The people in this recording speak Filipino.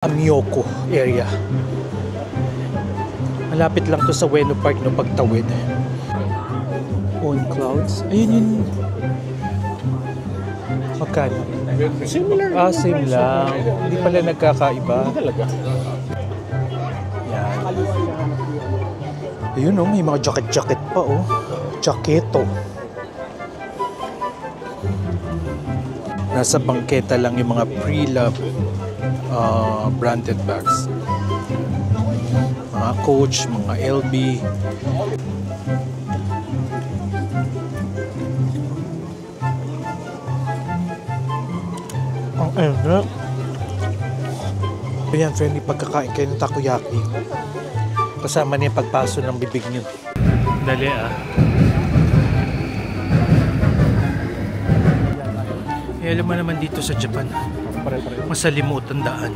Amioco area. Malapit lang to sa Ueno Park no pagtawid. On Clouds. Ayun yun. Magkano? Similar. Same lang. Hindi pala nagkakaiba. Hindi talaga. Yan. Ayun may mga jacket pa Jaketo. Nasa bangketa lang yung mga pre-love branded bags. Mga Coach, mga LB. Ang enak. Ayan, friendly pagkakain kayo ng takoyaki. Kasama niya pagpaso ng bibig niyo. Dali alam mo naman dito sa Japan, masalimuot ang daan.